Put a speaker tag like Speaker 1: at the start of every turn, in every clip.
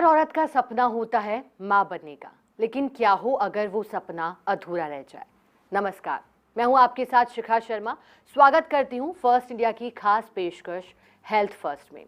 Speaker 1: औरत का सपना होता है माँ बनने का, लेकिन क्या हो अगर वो सपना अधूरा रह जाए। नमस्कार, मैं हूँ आपके साथ शिखा शर्मा। स्वागत करती हूँ फर्स्ट इंडिया की खास पेशकश हेल्थ फर्स्ट में।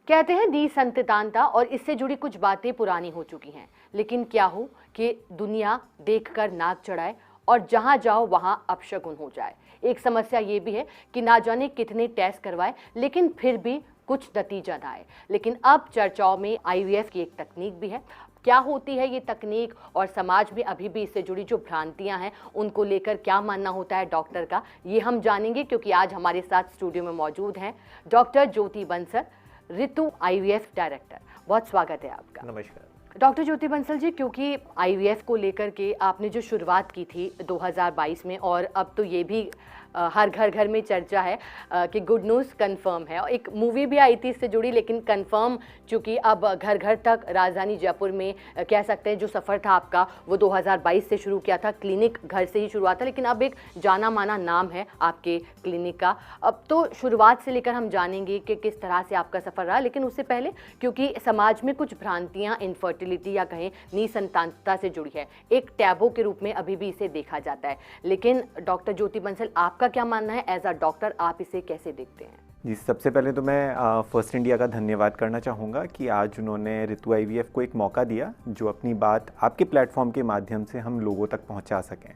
Speaker 1: कहते हैं निसंतानता और इससे जुड़ी कुछ बातें पुरानी हो चुकी हैं, लेकिन क्या हो कि दुनिया देखकर नाक चढ़ाए और जहां जाओ वहां अपशगुन हो जाए। एक समस्या ये भी है कि ना जाने कितने टेस्ट करवाए लेकिन फिर भी कुछ नतीजा ना आए। लेकिन अब चर्चाओं में आईवीएफ की एक तकनीक भी है। क्या होती है ये तकनीक और समाज में अभी भी इससे जुड़ी जो भ्रांतियां हैं उनको लेकर क्या मानना होता है डॉक्टर का, ये हम जानेंगे, क्योंकि आज हमारे साथ स्टूडियो में मौजूद हैं डॉक्टर ज्योति बंसल, ऋतु आईवीएफ डायरेक्टर। बहुत स्वागत है आपका।
Speaker 2: नमस्कार
Speaker 1: डॉक्टर ज्योति बंसल जी, क्योंकि आईवीएफ को लेकर के आपने जो शुरुआत की थी 2022 में, और अब तो ये भी हर घर में चर्चा है कि गुड न्यूज़ कंफर्म है, और एक मूवी भी आई थी इससे जुड़ी, लेकिन कंफर्म चूँकि अब घर घर तक राजधानी जयपुर में कह सकते हैं जो सफ़र था आपका वो 2022 से शुरू किया था। क्लिनिक घर से ही शुरुआत था, लेकिन अब एक जाना माना नाम है आपके क्लिनिक का। अब तो शुरुआत से लेकर हम जानेंगे कि किस तरह से आपका सफ़र रहा, लेकिन उससे पहले क्योंकि समाज में कुछ भ्रांतियाँ इनफर्टिलिटी या कहें निसंतानता से जुड़ी है, एक टैबू के रूप में अभी भी इसे देखा जाता है। लेकिन डॉक्टर ज्योति बंसल, आपका क्या मानना है एज अ डॉक्टर, आप इसे कैसे देखते हैं?
Speaker 2: जी, सबसे पहले तो मैं फर्स्ट इंडिया का धन्यवाद करना चाहूँगा कि आज उन्होंने ऋतु आईवीएफ को एक मौका दिया जो अपनी बात आपके प्लेटफॉर्म के माध्यम से हम लोगों तक पहुँचा सकें।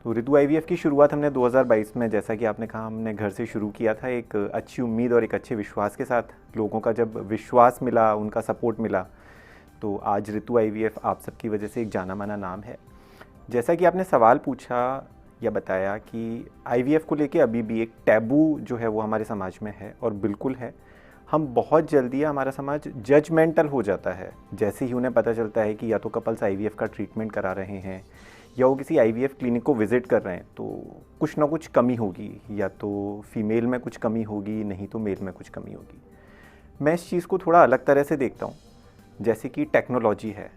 Speaker 2: तो ऋतु आईवीएफ की शुरुआत हमने 2022 में, जैसा कि आपने कहा, हमने घर से शुरू किया था, एक अच्छी उम्मीद और एक अच्छे विश्वास के साथ। लोगों का जब विश्वास मिला, उनका सपोर्ट मिला, तो आज ऋतु आईवीएफ आप सबकी वजह से एक जाना माना नाम है। जैसा कि आपने सवाल पूछा या बताया कि आईवीएफ को लेके अभी भी एक टैबू जो है वो हमारे समाज में है, और बिल्कुल है। हम बहुत जल्दी हमारा समाज जजमेंटल हो जाता है जैसे ही उन्हें पता चलता है कि या तो कपल्स आईवीएफ का ट्रीटमेंट करा रहे हैं या वो किसी आईवीएफ क्लिनिक को विज़िट कर रहे हैं, तो कुछ ना कुछ कमी होगी, या तो फीमेल में कुछ कमी होगी, नहीं तो मेल में कुछ कमी होगी। मैं इस चीज़ को थोड़ा अलग तरह से देखता हूँ। जैसे कि टेक्नोलॉजी है,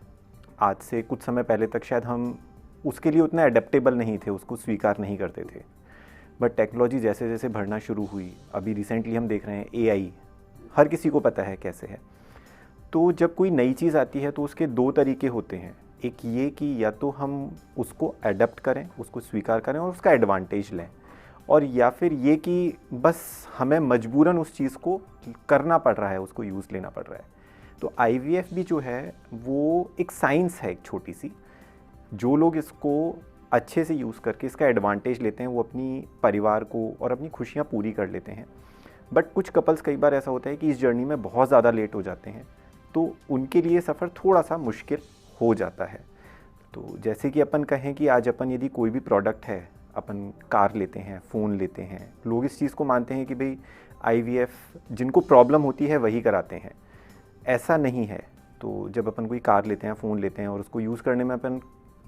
Speaker 2: आज से कुछ समय पहले तक शायद हम उसके लिए उतना एडेप्टेबल नहीं थे, उसको स्वीकार नहीं करते थे। बट टेक्नोलॉजी जैसे जैसे बढ़ना शुरू हुई, अभी रिसेंटली हम देख रहे हैं एआई, हर किसी को पता है कैसे है। तो जब कोई नई चीज़ आती है तो उसके दो तरीके होते हैं। एक ये कि या तो हम उसको एडप्ट करें, उसको स्वीकार करें और उसका एडवांटेज लें, और या फिर ये कि बस हमें मजबूरन उस चीज़ को करना पड़ रहा है, उसको यूज़ लेना पड़ रहा है। तो आईवीएफ भी जो है वो एक साइंस है, एक छोटी सी। जो लोग इसको अच्छे से यूज़ करके इसका एडवांटेज लेते हैं, वो अपनी परिवार को और अपनी खुशियाँ पूरी कर लेते हैं। बट कुछ कपल्स, कई बार ऐसा होता है कि इस जर्नी में बहुत ज़्यादा लेट हो जाते हैं, तो उनके लिए सफ़र थोड़ा सा मुश्किल हो जाता है। तो जैसे कि अपन कहें कि आज अपन यदि कोई भी प्रोडक्ट है, अपन कार लेते हैं, फ़ोन लेते हैं, लोग इस चीज़ को मानते हैं कि भाई आईवीएफ जिनको प्रॉब्लम होती है वही कराते हैं। ऐसा नहीं है। तो जब अपन कोई कार लेते हैं, फ़ोन लेते हैं, और उसको यूज़ करने में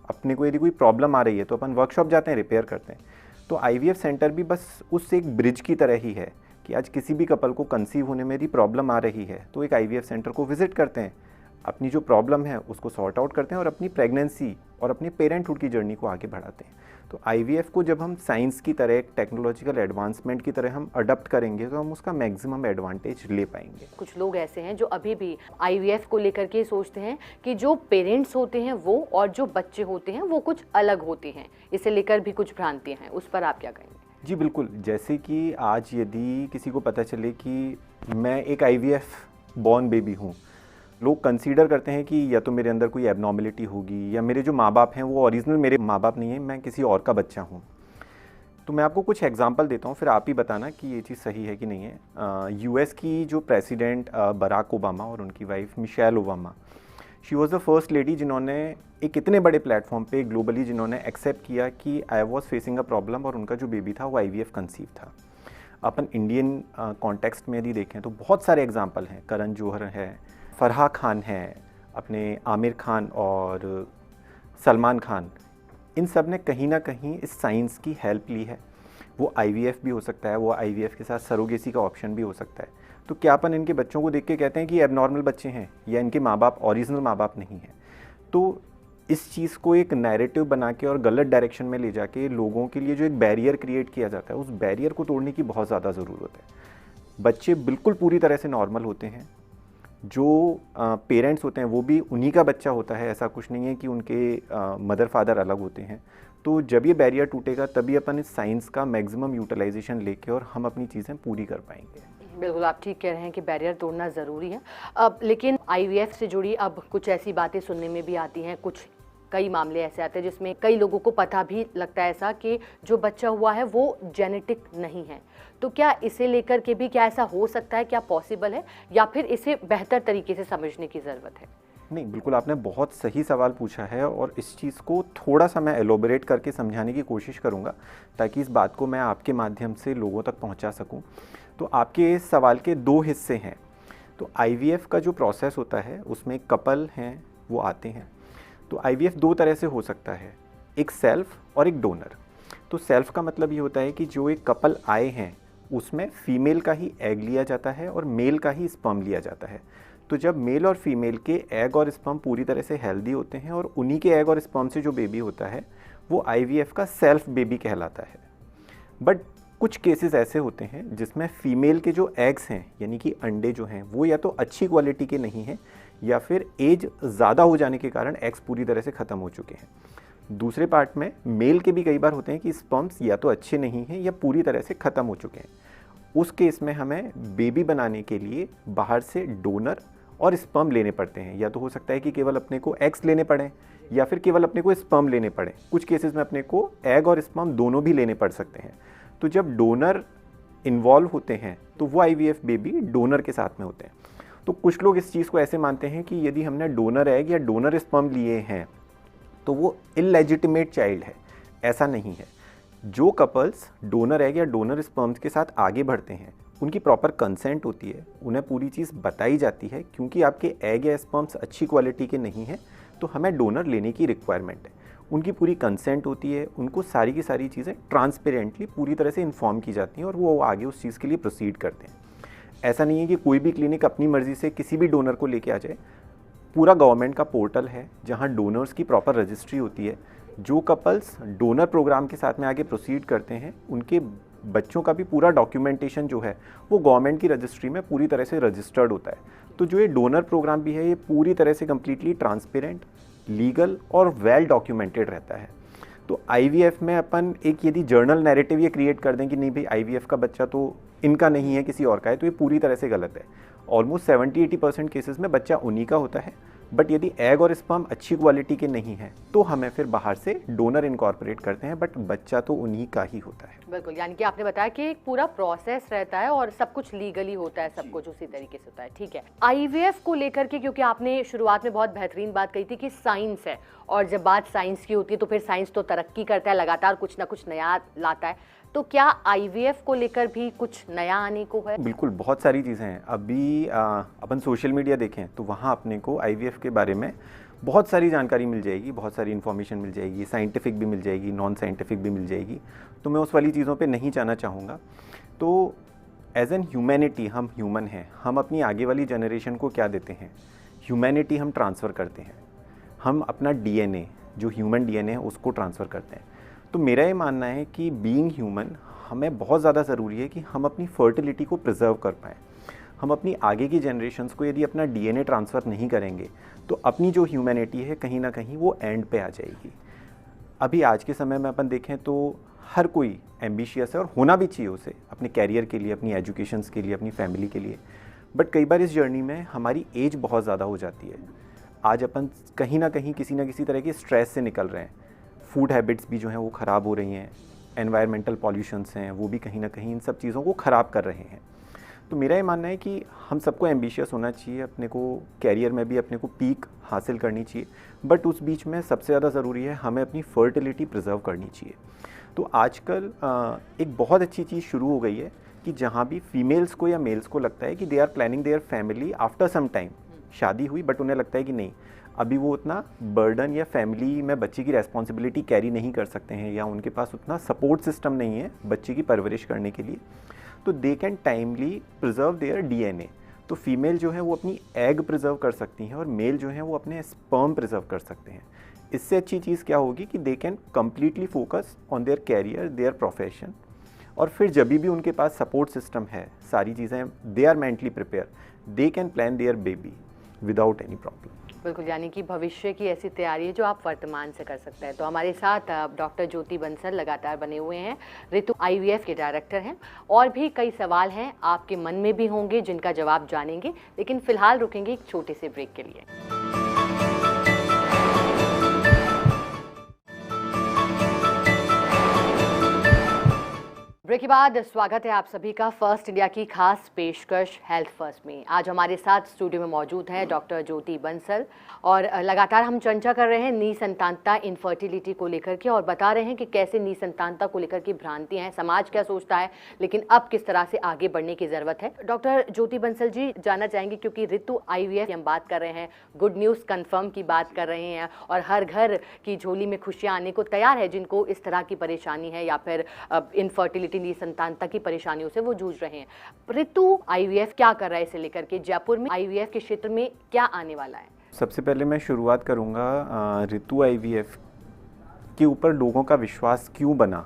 Speaker 2: अपने को यदि कोई प्रॉब्लम आ रही है तो अपन वर्कशॉप जाते हैं, रिपेयर करते हैं। तो आईवीएफ सेंटर भी बस उस एक ब्रिज की तरह ही है कि आज किसी भी कपल को कंसीव होने में यदि प्रॉब्लम आ रही है तो एक आईवीएफ सेंटर को विज़िट करते हैं, अपनी जो प्रॉब्लम है उसको सॉर्ट आउट करते हैं और अपनी प्रेगनेंसी और अपनी पेरेंटहुड की जर्नी को आगे बढ़ाते हैं। तो आईवीएफ को जब हम साइंस की तरह, एक टेक्नोलॉजिकल एडवांसमेंट की तरह हम अडॉप्ट करेंगे तो हम उसका मैक्सिमम एडवांटेज ले पाएंगे।
Speaker 1: कुछ लोग ऐसे हैं जो अभी भी आईवीएफ को लेकर के सोचते हैं कि जो पेरेंट्स होते हैं वो और जो बच्चे होते हैं वो कुछ अलग होते हैं, इसे लेकर भी कुछ भ्रांतियां हैं, उस पर आप क्या कहेंगे?
Speaker 2: जी बिल्कुल। जैसे कि आज यदि किसी को पता चले कि मैं एक आईवीएफ बॉर्न बेबी हूँ, लोग कंसीडर करते हैं कि या तो मेरे अंदर कोई एबनॉर्मलिटी होगी, या मेरे जो माँ बाप हैं वो ओरिजिनल मेरे माँ बाप नहीं हैं, मैं किसी और का बच्चा हूँ। तो मैं आपको कुछ एग्जांपल देता हूँ, फिर आप ही बताना कि ये चीज़ सही है कि नहीं है। यूएस की जो प्रेसिडेंट बराक ओबामा और उनकी wife Michelle Obama, she was the first lady जिन्होंने एक इतने बड़े प्लेटफॉर्म पे ग्लोबली जिन्होंने एक्सेप्ट किया कि I was facing a problem, और उनका जो बेबी था वो आईवीएफ कंसीव था। अपन इंडियन कॉन्टेक्स्ट में यदि देखें तो बहुत सारे एग्जाम्पल हैं। करण जौहर है, फराह खान है, अपने आमिर खान और सलमान खान, इन सब ने कहीं ना कहीं इस साइंस की हेल्प ली है। वो आईवीएफ भी हो सकता है, वो आईवीएफ के साथ सरोगेसी का ऑप्शन भी हो सकता है। तो क्या अपन इनके बच्चों को देख के कहते हैं कि एबनॉर्मल बच्चे हैं या इनके माँ बाप ओरिजिनल माँ बाप नहीं हैं? तो इस चीज़ को एक नैरेटिव बना के और गलत डायरेक्शन में ले जाके लोगों के लिए जो एक बैरियर क्रिएट किया जाता है, उस बैरियर को तोड़ने की बहुत ज़्यादा ज़रूरत है। बच्चे बिल्कुल पूरी तरह से नॉर्मल होते हैं। जो पेरेंट्स होते हैं वो भी उन्हीं का बच्चा होता है, ऐसा कुछ नहीं है कि उनके मदर फादर अलग होते हैं। तो जब ये बैरियर टूटेगा तभी अपन इस साइंस का मैक्सिमम यूटिलाइजेशन लेके और हम अपनी चीज़ें पूरी कर पाएंगे।
Speaker 1: बिल्कुल, आप ठीक कह रहे हैं कि बैरियर तोड़ना ज़रूरी है। अब लेकिन आईवीएफ से जुड़ी अब कुछ ऐसी बातें सुनने में भी आती हैं, कुछ कई मामले ऐसे आते हैं जिसमें कई लोगों को पता भी लगता है ऐसा कि जो बच्चा हुआ है वो जेनेटिक नहीं है। तो क्या इसे लेकर के भी क्या ऐसा हो सकता है, क्या पॉसिबल है, या फिर इसे बेहतर तरीके से समझने की ज़रूरत है?
Speaker 2: नहीं, बिल्कुल आपने बहुत सही सवाल पूछा है और इस चीज़ को थोड़ा सा मैं एलोबरेट करके समझाने की कोशिश करूँगा ताकि इस बात को मैं आपके माध्यम से लोगों तक पहुँचा सकूँ। तो आपके इस सवाल के दो हिस्से हैं। तो आईवीएफ का जो प्रोसेस होता है उसमें कपल हैं वो आते हैं। तो आईवीएफ दो तरह से हो सकता है, एक सेल्फ और एक डोनर। तो सेल्फ का मतलब ये होता है कि जो एक कपल आए हैं उसमें फीमेल का ही एग लिया जाता है और मेल का ही स्पर्म लिया जाता है। तो जब मेल और फीमेल के एग और स्पर्म पूरी तरह से हेल्दी होते हैं और उन्हीं के एग और स्पर्म से जो बेबी होता है वो आईवीएफ का सेल्फ बेबी कहलाता है। बट कुछ केसेस ऐसे होते हैं जिसमें फीमेल के जो एग्स हैं यानी कि अंडे जो हैं वो या तो अच्छी क्वालिटी के नहीं हैं या फिर एज ज़्यादा हो जाने के कारण एग्स पूरी तरह से ख़त्म हो चुके हैं। दूसरे पार्ट में मेल के भी कई बार होते हैं कि स्पर्म्स या तो अच्छे नहीं हैं या पूरी तरह से ख़त्म हो चुके हैं। उस केस में हमें बेबी बनाने के लिए बाहर से डोनर और स्पर्म लेने पड़ते हैं। या तो हो सकता है कि केवल अपने को एग्स लेने पड़े या फिर केवल अपने को स्पर्म लेने पड़े। कुछ केसेस में अपने को एग और स्पर्म दोनों भी लेने पड़ सकते हैं। तो जब डोनर इन्वॉल्व होते हैं तो वो आईवीएफ बेबी डोनर के साथ में होते हैं। तो कुछ लोग इस चीज़ को ऐसे मानते हैं कि यदि हमने डोनर एग या डोनर स्पर्म लिए हैं तो वो इलेजिटिमेट चाइल्ड है। ऐसा नहीं है। जो कपल्स डोनर एग या डोनर स्पर्म्स के साथ आगे बढ़ते हैं उनकी प्रॉपर कंसेंट होती है, उन्हें पूरी चीज़ बताई जाती है क्योंकि आपके एग या स्पर्म्स अच्छी क्वालिटी के नहीं हैं तो हमें डोनर लेने की रिक्वायरमेंट है। उनकी पूरी कंसेंट होती है, उनको सारी की सारी चीज़ें ट्रांसपेरेंटली पूरी तरह से इन्फॉर्म की जाती हैं और वो आगे उस चीज़ के लिए प्रोसीड करते हैं। ऐसा नहीं है कि कोई भी क्लिनिक अपनी मर्ज़ी से किसी भी डोनर को लेके आ जाए। पूरा गवर्नमेंट का पोर्टल है जहाँ डोनर्स की प्रॉपर रजिस्ट्री होती है। जो कपल्स डोनर प्रोग्राम के साथ में आगे प्रोसीड करते हैं उनके बच्चों का भी पूरा डॉक्यूमेंटेशन जो है वो गवर्नमेंट की रजिस्ट्री में पूरी तरह से रजिस्टर्ड होता है। तो जो ये डोनर प्रोग्राम भी है ये पूरी तरह से कम्प्लीटली ट्रांसपेरेंट, लीगल और वेल डॉक्यूमेंटेड रहता है। तो आईवीएफ में अपन एक यदि जर्नल नैरेटिव ये क्रिएट कर दें कि नहीं भाई आईवीएफ का बच्चा तो इनका नहीं है किसी और का है, तो ये पूरी तरह से गलत है। ऑलमोस्ट 70-80% केसेस में बच्चा उन्हीं का होता है। बट यदि एग और स्पर्म अच्छी क्वालिटी के नहीं है तो हमें फिर बाहर से डोनर इनकॉर्पोरेट करते हैं, बट बच्चा तो उन्हीं का ही होता है।
Speaker 1: बिल्कुल, यानी कि आपने बताया कि एक पूरा प्रोसेस रहता है और सब कुछ लीगली होता है, सब कुछ उसी तरीके से होता है। ठीक है, आईवीएफ को लेकर के क्योंकि आपने शुरुआत में बहुत बेहतरीन बात कही थी कि साइंस है और जब बात साइंस की होती है तो फिर साइंस तो तरक्की करता है, लगातार कुछ ना कुछ नया लाता है। तो क्या आईवीएफ को लेकर भी कुछ नया आने को है?
Speaker 2: बिल्कुल, बहुत सारी चीज़ें हैं। अभी अपन सोशल मीडिया देखें तो वहाँ अपने को आईवीएफ के बारे में बहुत सारी जानकारी मिल जाएगी, बहुत सारी इन्फॉर्मेशन मिल जाएगी, साइंटिफिक भी मिल जाएगी, नॉन साइंटिफिक भी मिल जाएगी। तो मैं उस वाली चीज़ों पे नहीं जाना चाहूँगा। तो एज एन ह्यूमैनिटी हम ह्यूमन हैं, हम अपनी आगे वाली जनरेशन को क्या देते हैं? ह्यूमैनिटी हम ट्रांसफ़र करते हैं। हम अपना डीएनए जो ह्यूमन डीएनए है उसको ट्रांसफ़र करते हैं। तो मेरा ये मानना है कि बीइंग ह्यूमन हमें बहुत ज़्यादा ज़रूरी है कि हम अपनी फर्टिलिटी को प्रिजर्व कर पाएँ। हम अपनी आगे की जनरेशन्स को यदि अपना डीएनए ट्रांसफ़र नहीं करेंगे तो अपनी जो ह्यूमैनिटी है कहीं ना कहीं वो एंड पे आ जाएगी। अभी आज के समय में अपन देखें तो हर कोई एम्बिशियस है और होना भी चाहिए उसे अपने कैरियर के लिए, अपनी एजुकेशंस के लिए, अपनी फैमिली के लिए। बट कई बार इस जर्नी में हमारी एज बहुत ज़्यादा हो जाती है। आज अपन कहीं ना कहीं किसी न किसी तरह के स्ट्रेस से निकल रहे हैं। फूड हैबिट्स भी जो हैं वो ख़राब हो रही हैं, एनवायरमेंटल पॉल्यूशंस हैं वो भी कहीं ना कहीं इन सब चीज़ों को ख़राब कर रहे हैं। तो मेरा ये मानना है कि हम सबको एम्बिशियस होना चाहिए, अपने को कैरियर में भी अपने को पीक हासिल करनी चाहिए। बट उस बीच में सबसे ज़्यादा ज़रूरी है हमें अपनी फर्टिलिटी प्रिजर्व करनी चाहिए। तो आजकल एक बहुत अच्छी चीज़ शुरू हो गई है कि जहाँ भी फीमेल्स को या मेल्स को लगता है कि they are planning their family after some time, शादी हुई बट उन्हें लगता है कि नहीं अभी वो उतना बर्डन या फैमिली में बच्चे की रेस्पॉन्सिबिलिटी कैरी नहीं कर सकते हैं या उनके पास उतना सपोर्ट सिस्टम नहीं है बच्चे की परवरिश करने के लिए, तो they can timely preserve there DNA. तो फीमेल जो है वो अपनी एग प्रिजर्व कर सकती हैं और मेल जो है वो अपने स्पर्म प्रिजर्व कर सकते हैं। इससे अच्छी चीज़ क्या होगी कि they can completely focus on their career, their profession और फिर जब भी उनके पास सपोर्ट सिस्टम है, सारी चीज़ें, they are mentally prepare, they can plan their baby without any problem.
Speaker 1: बिल्कुल, यानी कि भविष्य की ऐसी तैयारी है जो आप वर्तमान से कर सकते हैं। तो हमारे साथ डॉक्टर ज्योति बंसल लगातार बने हुए हैं, ऋतु IVF के डायरेक्टर हैं। और भी कई सवाल हैं आपके मन में भी होंगे जिनका जवाब जानेंगे, लेकिन फिलहाल रुकेंगे एक छोटे से ब्रेक के लिए। ब्रेक के बाद स्वागत है आप सभी का फर्स्ट इंडिया की खास पेशकश हेल्थ फर्स्ट में। आज हमारे साथ स्टूडियो में मौजूद हैं डॉक्टर ज्योति बंसल और लगातार हम चर्चा कर रहे हैं निसंतानता, इनफर्टिलिटी को लेकर के, और बता रहे हैं कि कैसे निसंतानता को लेकर की भ्रांतियां हैं, समाज क्या सोचता है, लेकिन अब किस तरह से आगे बढ़ने की जरूरत है। डॉक्टर ज्योति बंसल जी, जानना चाहेंगे क्योंकि ऋतु IVF की हम बात कर रहे हैं, गुड न्यूज़ कन्फर्म की बात कर रहे हैं, और हर घर की झोली में खुशियाँ आने को तैयार है जिनको इस तरह की परेशानी है या फिर इनफर्टिलिटी, संतानता की परेशानियों से वो जूझ रहे हैं। ऋतु IVF क्या कर रहा है इसे लेकर के, जयपुर में IVF के क्षेत्र में क्या आने वाला है?
Speaker 2: सबसे पहले मैं शुरुआत करूंगा ऋतु IVF के ऊपर लोगों का विश्वास क्यों बना,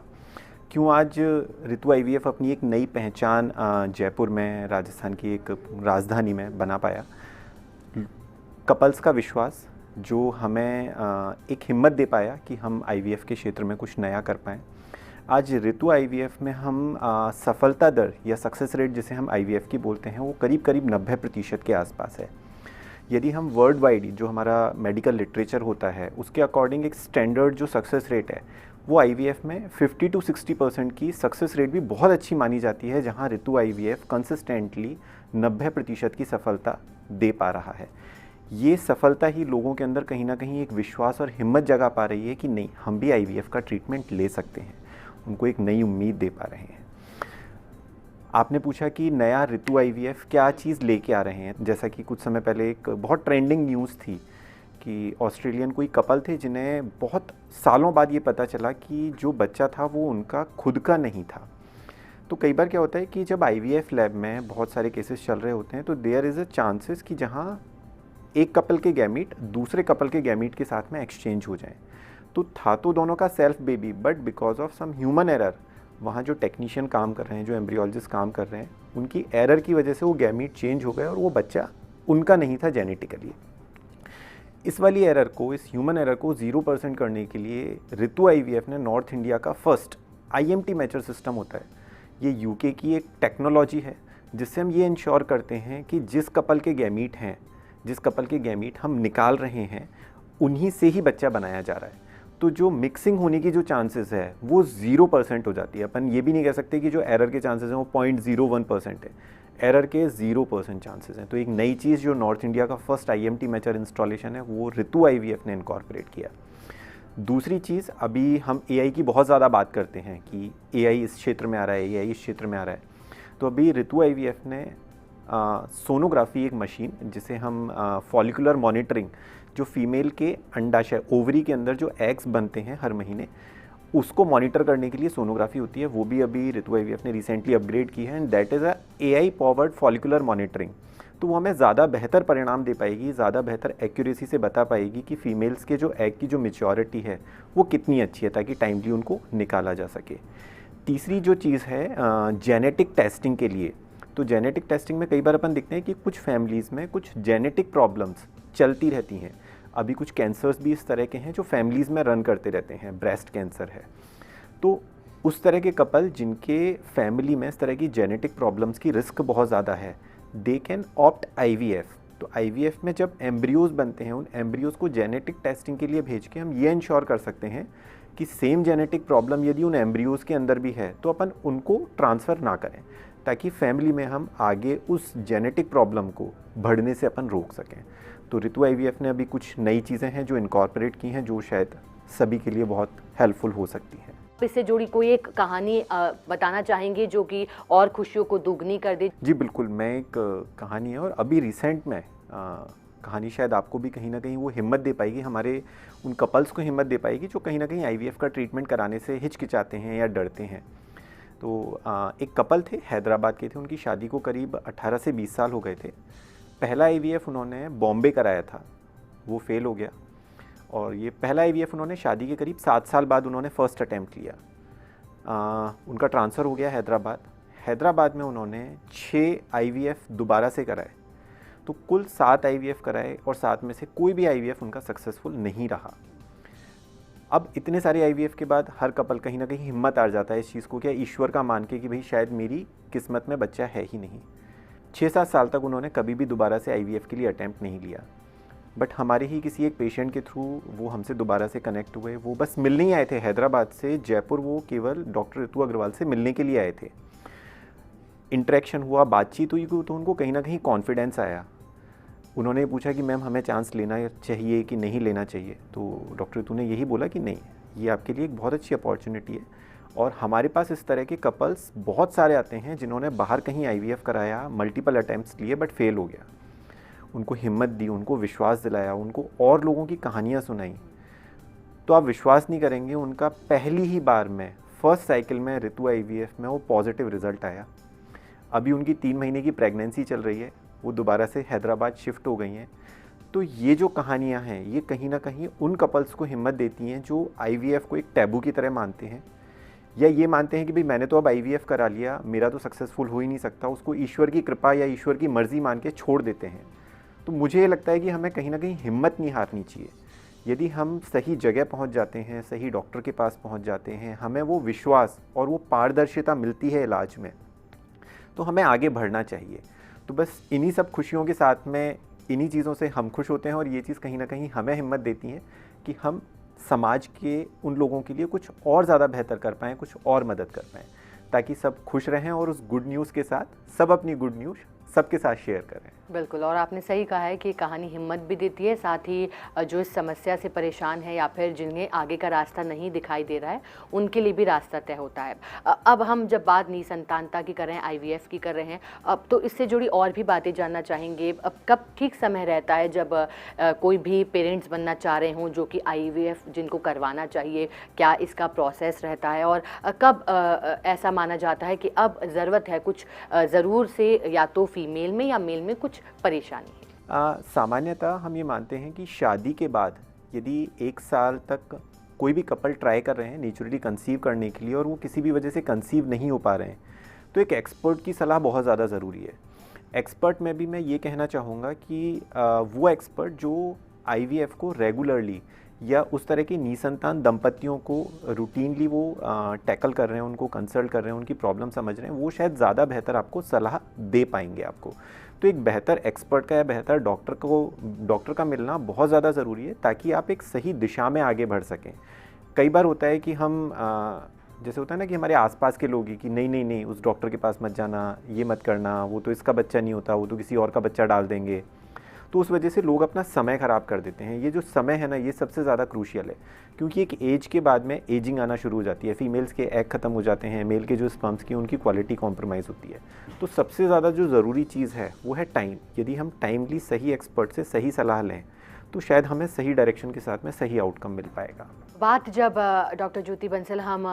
Speaker 2: क्यों आज ऋतु IVF अपनी एक नई पहचान जयपुर में, राजस्थान की एक राजधानी में बना पाया। कपल्स का विश्वास जो हमें एक हिम्मत दे पाया कि हम IVF के क्षेत्र में कुछ नया कर पाएँ। आज ऋतु IVF में हम सफलता दर या सक्सेस रेट जिसे हम IVF की बोलते हैं, वो करीब करीब 90% के आसपास है। यदि हम वर्ल्ड वाइड जो हमारा मेडिकल लिटरेचर होता है उसके अकॉर्डिंग एक स्टैंडर्ड जो सक्सेस रेट है वो IVF में 50 to 60% की सक्सेस रेट भी बहुत अच्छी मानी जाती है, जहाँ ऋतु IVF कंसिस्टेंटली 90% की सफलता दे पा रहा है। ये सफलता ही लोगों के अंदर कहीं ना कहीं एक विश्वास और हिम्मत जगा पा रही है कि नहीं, हम भी IVF का ट्रीटमेंट ले सकते हैं, उनको एक नई उम्मीद दे पा रहे हैं। आपने पूछा कि नया ऋतु IVF क्या चीज़ लेके आ रहे हैं। जैसा कि कुछ समय पहले एक बहुत ट्रेंडिंग न्यूज़ थी कि ऑस्ट्रेलियन कोई कपल थे जिन्हें बहुत सालों बाद ये पता चला कि जो बच्चा था वो उनका खुद का नहीं था। तो कई बार क्या होता है कि जब IVF लैब में बहुत सारे केसेस चल रहे होते हैं तो देयर इज़ अ चांसेस कि जहाँ एक कपल के गैमीट दूसरे कपल के गैमीट के साथ में एक्सचेंज हो जाएं। तो था तो दोनों का self baby, but because of some human error, वहाँ जो टेक्नीशियन काम कर रहे हैं, जो एम्ब्रियोलॉजिस्ट काम कर रहे हैं, उनकी एरर की वजह से वो गैमीट चेंज हो गए और वो बच्चा उनका नहीं था जेनेटिकली। इस वाली एरर को, इस ह्यूमन एरर को 0% करने के लिए ऋतु IVF ने नॉर्थ इंडिया का फर्स्ट IMT मैचर सिस्टम होता है, ये UK की एक टेक्नोलॉजी है जिससे हम ये इंश्योर करते हैं कि जिस कपल के गैमीट हैं, जिस कपल के गैमीट हम निकाल रहे हैं, उन्हीं से ही बच्चा बनाया जा रहा है। तो जो मिक्सिंग होने की जो चांसेस है वो 0% हो जाती है। अपन ये भी नहीं कह सकते कि जो एरर के चांसेस हैं वो 0.01% है, एरर के 0% चांसेस हैं। तो एक नई चीज़ जो नॉर्थ इंडिया का फर्स्ट IMT मैचर इंस्टॉलेशन है वो ऋतु IVF ने इनकॉर्पोरेट किया। दूसरी चीज़, अभी हम AI की बहुत ज़्यादा बात करते हैं कि AI इस क्षेत्र में आ रहा है, AI इस क्षेत्र में आ रहा है। तो अभी ऋतु IVF ने सोनोग्राफी, एक मशीन जिसे हम फॉलिकुलर मॉनिटरिंग, जो फीमेल के अंडाशय, ओवरी के अंदर जो एग्स बनते हैं हर महीने, उसको मॉनिटर करने के लिए सोनोग्राफी होती है, वो भी अभी ऋतु IVF ने रिसेंटली अपग्रेड की है, and that is a AI powered follicular monitoring. तो वो हमें ज़्यादा बेहतर परिणाम दे पाएगी, ज़्यादा बेहतर एक्यूरेसी से बता पाएगी कि फीमेल्स के जो एग की जो मेच्योरिटी है वो कितनी अच्छी है, ताकि टाइमली उनको निकाला जा सके। तीसरी जो चीज़ है जेनेटिक टेस्टिंग के लिए, तो जेनेटिक टेस्टिंग में कई बार अपन देखते हैं कि कुछ फैमिलीज़ में कुछ जेनेटिक प्रॉब्लम्स चलती रहती हैं। अभी कुछ कैंसर्स भी इस तरह के हैं जो फैमिलीज़ में रन करते रहते हैं, ब्रेस्ट कैंसर है। तो उस तरह के कपल जिनके फैमिली में इस तरह की जेनेटिक प्रॉब्लम्स की रिस्क बहुत ज़्यादा है, दे कैन ऑप्ट IVF। तो IVF में जब एम्ब्रियोज़ बनते हैं, उन एम्ब्रियोज़ को जेनेटिक टेस्टिंग के लिए भेज के हम ये इंश्योर कर सकते हैं कि सेम जेनेटिक प्रॉब्लम यदि उन एम्ब्रियोज़ के अंदर भी है तो अपन उनको ट्रांसफ़र ना करें, ताकि फैमिली में हम आगे उस जेनेटिक प्रॉब्लम को बढ़ने से अपन रोक सकें। तो ऋतु IVF ने अभी कुछ नई चीज़ें हैं जो इनकॉर्पोरेट की हैं, जो शायद सभी के लिए बहुत हेल्पफुल हो सकती हैं।
Speaker 1: इससे जुड़ी कोई एक कहानी बताना चाहेंगे जो कि और खुशियों को दुगनी कर दे?
Speaker 2: जी बिल्कुल, मैं एक कहानी है, और अभी रिसेंट में कहानी शायद आपको भी कहीं ना कहीं वो हिम्मत दे पाएगी, हमारे उन कपल्स को हिम्मत दे पाएगी जो कहीं ना कहीं IVF का ट्रीटमेंट कराने से हिचकिचाते हैं या डरते हैं। तो एक कपल थे, हैदराबाद के थे, उनकी शादी को करीब 18 से 20 साल हो गए थे। पहला IVF उन्होंने बॉम्बे कराया था, वो फेल हो गया, और ये पहला IVF उन्होंने शादी के करीब 7 साल बाद उन्होंने फर्स्ट अटैम्प्ट लिया। उनका ट्रांसफ़र हो गया हैदराबाद में उन्होंने 6 IVF दोबारा से कराए। तो कुल 7 IVF कराए और 7 में से कोई भी IVF उनका सक्सेसफुल नहीं रहा। अब इतने सारे IVF के बाद हर कपल कहीं ना कहीं हिम्मत हार जाता है इस चीज़ को, क्या ईश्वर का मान के कि भाई शायद मेरी किस्मत में बच्चा है ही नहीं। 6-7 साल तक उन्होंने कभी भी दोबारा से IVF के लिए अटैम्प्ट नहीं लिया। बट हमारे ही किसी एक पेशेंट के थ्रू वो हमसे दोबारा से कनेक्ट हुए। वो बस मिलने ही आए थे हैदराबाद से जयपुर, वो केवल डॉक्टर ऋतु अग्रवाल से मिलने के लिए आए थे। इंटरेक्शन हुआ, बातचीत हुई तो उनको कहीं ना कहीं कॉन्फिडेंस आया। उन्होंने पूछा कि मैम हमें चांस लेना चाहिए कि नहीं लेना चाहिए, तो डॉक्टर ऋतु ने यही बोला कि नहीं, ये आपके लिए एक बहुत अच्छी अपॉर्चुनिटी है। और हमारे पास इस तरह के कपल्स बहुत सारे आते हैं जिन्होंने बाहर कहीं IVF कराया, मल्टीपल अटैम्प्ट्स लिए बट फेल हो गया। उनको हिम्मत दी, उनको विश्वास दिलाया, उनको और लोगों की कहानियाँ सुनाई। तो आप विश्वास नहीं करेंगे, उनका पहली ही बार में फर्स्ट साइकिल में ऋतु IVF में वो पॉजिटिव रिजल्ट आया। अभी उनकी 3 महीने की प्रेगनेंसी चल रही है, वो दोबारा से हैदराबाद शिफ्ट हो गई हैं। तो ये जो कहानियाँ हैं ये कहीं ना कहीं उन कपल्स को हिम्मत देती हैं जो IVF को एक टैबू की तरह मानते हैं, या ये मानते हैं कि भाई मैंने तो अब IVF करा लिया, मेरा तो सक्सेसफुल हो ही नहीं सकता, उसको ईश्वर की कृपा या ईश्वर की मर्ज़ी मान के छोड़ देते हैं। तो मुझे ये लगता है कि हमें कहीं ना कहीं हिम्मत नहीं हारनी चाहिए। यदि हम सही जगह पहुंच जाते हैं, सही डॉक्टर के पास पहुंच जाते हैं, हमें वो विश्वास और वो पारदर्शिता मिलती है इलाज में, तो हमें आगे बढ़ना चाहिए। तो बस इन्हीं सब खुशियों के साथ में, इन्हीं चीज़ों से हम खुश होते हैं और ये चीज़ कहीं ना कहीं हमें हिम्मत देती है कि हम समाज के उन लोगों के लिए कुछ और ज़्यादा बेहतर कर पाएँ, कुछ और मदद कर पाएँ, ताकि सब खुश रहें और उस गुड न्यूज़ के साथ सब अपनी गुड न्यूज़ सबके साथ शेयर करें।
Speaker 1: बिल्कुल, और आपने सही कहा है कि कहानी हिम्मत भी देती है, साथ ही जो इस समस्या से परेशान है या फिर जिन्हें आगे का रास्ता नहीं दिखाई दे रहा है उनके लिए भी रास्ता तय होता है। अब हम जब बात निसंतानता की कर रहे हैं, IVF की कर रहे हैं, अब तो इससे जुड़ी और भी बातें जानना चाहेंगे। अब कब ठीक समय रहता है जब कोई भी पेरेंट्स बनना चाह रहे हों जो कि IVF जिनको करवाना चाहिए, क्या इसका प्रोसेस रहता है, और कब ऐसा माना जाता है कि अब ज़रूरत है कुछ ज़रूर से या तो फीमेल में या मेल में कुछ परेशानी है?
Speaker 2: सामान्यतः हम ये मानते हैं कि शादी के बाद यदि 1 साल तक कोई भी कपल ट्राई कर रहे हैं नेचुरली कंसीव करने के लिए और वो किसी भी वजह से कंसीव नहीं हो पा रहे हैं, तो एक एक्सपर्ट की सलाह बहुत ज़्यादा ज़रूरी है। एक्सपर्ट में भी मैं ये कहना चाहूँगा कि वो एक्सपर्ट जो IVF को रेगुलरली या उस तरह के निसंतान दंपतियों को रूटीनली वो टैकल कर रहे हैं, उनको कंसल्ट कर रहे हैं, उनकी प्रॉब्लम समझ रहे हैं, वो शायद ज़्यादा बेहतर आपको सलाह दे पाएंगे आपको। तो एक बेहतर एक्सपर्ट का या बेहतर डॉक्टर का मिलना बहुत ज़्यादा ज़रूरी है ताकि आप एक सही दिशा में आगे बढ़ सकें। कई बार होता है कि हम जैसे होता है ना कि हमारे आसपास के लोग ही कि नहीं उस डॉक्टर के पास मत जाना, ये मत करना, वो तो इसका बच्चा नहीं होता, वो तो किसी और का बच्चा डाल देंगे। तो उस वजह से लोग अपना समय ख़राब कर देते हैं। ये जो समय है ना, ये सबसे ज़्यादा क्रूशियल है, क्योंकि एक एज के बाद में एजिंग आना शुरू हो जाती है, फीमेल्स के एग ख़त्म हो जाते हैं, मेल के जो स्पर्म्स की उनकी क्वालिटी कॉम्प्रोमाइज़ होती है। तो सबसे ज़्यादा जो ज़रूरी चीज़ है वो है टाइम। यदि हम टाइमली सही एक्सपर्ट से सही सलाह लें तो शायद हमें सही डायरेक्शन के साथ में सही आउटकम मिल पाएगा।
Speaker 1: बात जब डॉक्टर ज्योति बंसल हम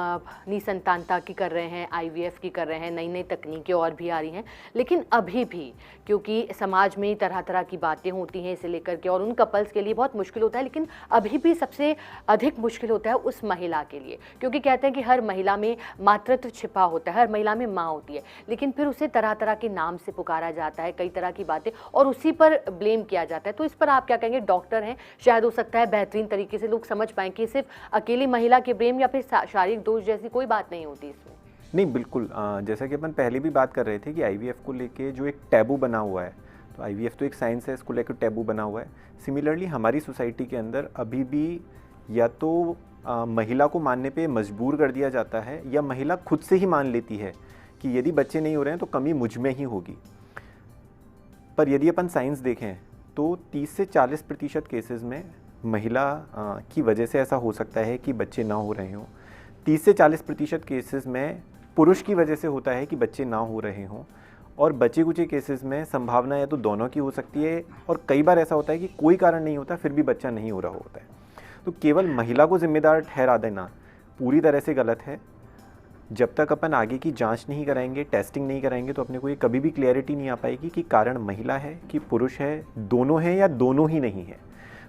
Speaker 1: निसंतानता की कर रहे हैं, IVF की कर रहे हैं, नई नई तकनीकें और भी आ रही हैं, लेकिन अभी भी क्योंकि समाज में तरह तरह की बातें होती हैं इसे लेकर के और उन कपल्स के लिए बहुत मुश्किल होता है, लेकिन अभी भी सबसे अधिक मुश्किल होता है उस महिला के लिए, क्योंकि कहते हैं कि हर महिला में मातृत्व छिपा होता है, हर महिला में माँ होती है, लेकिन फिर उसे तरह तरह के नाम से पुकारा जाता है, कई तरह की बातें, और उसी पर ब्लेम किया जाता है। तो इस पर आप क्या कहेंगे? डॉक्टर हैं, शायद हो सकता है बेहतरीन तरीके से लोग समझ पाएँ कि सिर्फ अकेली महिला के ब्लेम या फिर शारीरिक दोष जैसी कोई बात नहीं होती इसमें।
Speaker 2: नहीं, बिल्कुल। जैसा कि अपन पहले भी बात कर रहे थे कि IVF को लेके जो एक टैबू बना हुआ है, तो IVF तो एक साइंस है, इसको लेकर टैबू बना हुआ है। सिमिलरली हमारी सोसाइटी के अंदर अभी भी या तो महिला को मानने पे मजबूर कर दिया जाता है या महिला खुद से ही मान लेती है कि यदि बच्चे नहीं हो रहे हैं तो कमी मुझ में ही होगी। पर यदि अपन साइंस देखें तो 30 से 40% केसेस में महिला की वजह से ऐसा हो सकता है कि बच्चे ना हो रहे हों। 30 से 40% केसेस में पुरुष की वजह से होता है कि बच्चे ना हो रहे हों, और बचे कुछ केसेस में संभावना या तो दोनों की हो सकती है, और कई बार ऐसा होता है कि कोई कारण नहीं होता फिर भी बच्चा नहीं हो रहा होता है। तो केवल महिला को जिम्मेदार ठहरा देना पूरी तरह से गलत है। जब तक अपन आगे की जांच नहीं कराएंगे, टेस्टिंग नहीं कराएंगे, तो अपने को ये कभी भी क्लैरिटी नहीं आ पाएगी कि कारण महिला है कि पुरुष है, दोनों है या दोनों ही नहीं है।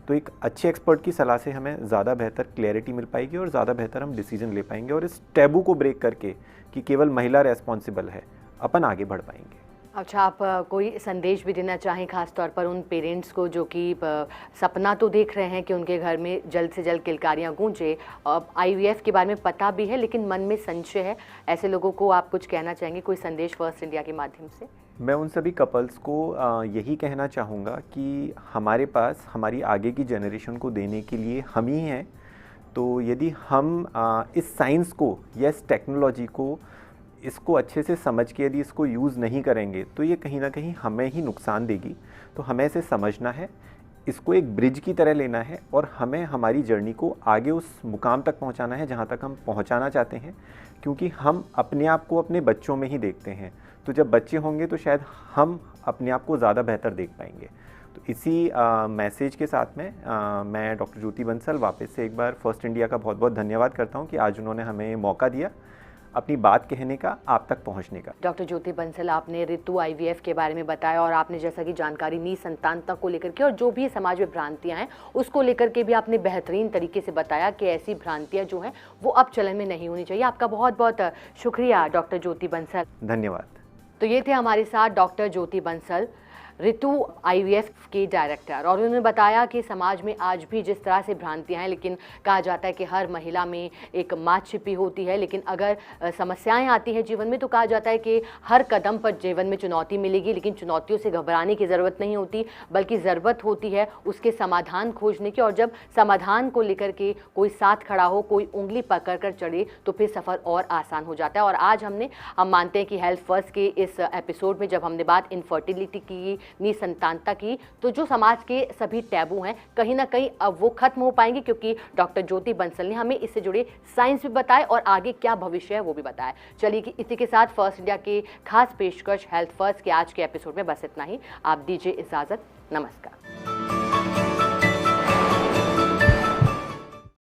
Speaker 2: तो एक अच्छे एक्सपर्ट की सलाह से हमें ज़्यादा बेहतर क्लैरिटी मिल पाएगी और ज़्यादा बेहतर हम डिसीजन ले पाएंगे, और इस टैबू को ब्रेक करके कि केवल महिला रेस्पॉन्सिबल है, अपन आगे बढ़ पाएंगे।
Speaker 1: अच्छा, आप कोई संदेश भी देना चाहें खास तौर पर उन पेरेंट्स को जो कि सपना तो देख रहे हैं कि उनके घर में जल्द से जल्द किलकारियां गूंजे, IVF के बारे में पता भी है लेकिन मन में संशय है, ऐसे लोगों को आप कुछ कहना चाहेंगे, कोई संदेश फर्स्ट इंडिया के माध्यम से?
Speaker 2: मैं उन सभी कपल्स को यही कहना चाहूँगा कि हमारे पास हमारी आगे की जनरेशन को देने के लिए हम ही हैं। तो यदि हम इस साइंस को या इस टेक्नोलॉजी को, इसको अच्छे से समझ के यदि इसको यूज़ नहीं करेंगे तो ये कहीं ना कहीं हमें ही नुकसान देगी। तो हमें इसे समझना है, इसको एक ब्रिज की तरह लेना है और हमें हमारी जर्नी को आगे उस मुकाम तक पहुंचाना है जहां तक हम पहुंचाना चाहते हैं, क्योंकि हम अपने आप को अपने बच्चों में ही देखते हैं। तो जब बच्चे होंगे तो शायद हम अपने आप को ज़्यादा बेहतर देख पाएंगे। तो इसी मैसेज के साथ में मैं डॉक्टर ज्योति बंसल वापस से एक बार फर्स्ट इंडिया का बहुत बहुत धन्यवाद करता हूँ कि आज उन्होंने हमें मौका दिया अपनी बात कहने का, आप तक पहुंचने का।
Speaker 1: डॉक्टर ज्योति बंसल, आपने ऋतु IVF के बारे में बताया और आपने जैसा कि जानकारी निसंतानता को लेकर के और जो भी समाज में भ्रांतियां हैं उसको लेकर के भी आपने बेहतरीन तरीके से बताया कि ऐसी भ्रांतियां जो हैं वो अब चलन में नहीं होनी चाहिए। आपका बहुत बहुत शुक्रिया डॉक्टर ज्योति बंसल।
Speaker 2: धन्यवाद।
Speaker 1: तो ये थे हमारे साथ डॉक्टर ज्योति बंसल, ऋतु IVF के डायरेक्टर, और उन्होंने बताया कि समाज में आज भी जिस तरह से भ्रांतियां हैं, लेकिन कहा जाता है कि हर महिला में एक माँ छिपी होती है, लेकिन अगर समस्याएं आती हैं जीवन में तो कहा जाता है कि हर कदम पर जीवन में चुनौती मिलेगी, लेकिन चुनौतियों से घबराने की ज़रूरत नहीं होती, बल्कि ज़रूरत होती है उसके समाधान खोजने की। और जब समाधान को लेकर के कोई साथ खड़ा हो, कोई उंगली पकड़ कर चढ़े तो फिर सफ़र और आसान हो जाता है। और आज हम मानते हैं कि हेल्थ फर्स्ट के इस एपिसोड में जब हमने बात इनफर्टिलिटी की, निसंतानता की, तो जो समाज के सभी टैबू हैं कहीं ना कहीं अब वो खत्म हो पाएंगे, क्योंकि डॉक्टर ज्योति बंसल ने हमें इससे जुड़े साइंस भी बताए और आगे क्या भविष्य है वो भी बताया। चलिए कि इसी के साथ फर्स्ट इंडिया की खास पेशकश हेल्थ फर्स्ट के आज के एपिसोड में बस इतना ही। आप दीजिए इजाजत। नमस्कार।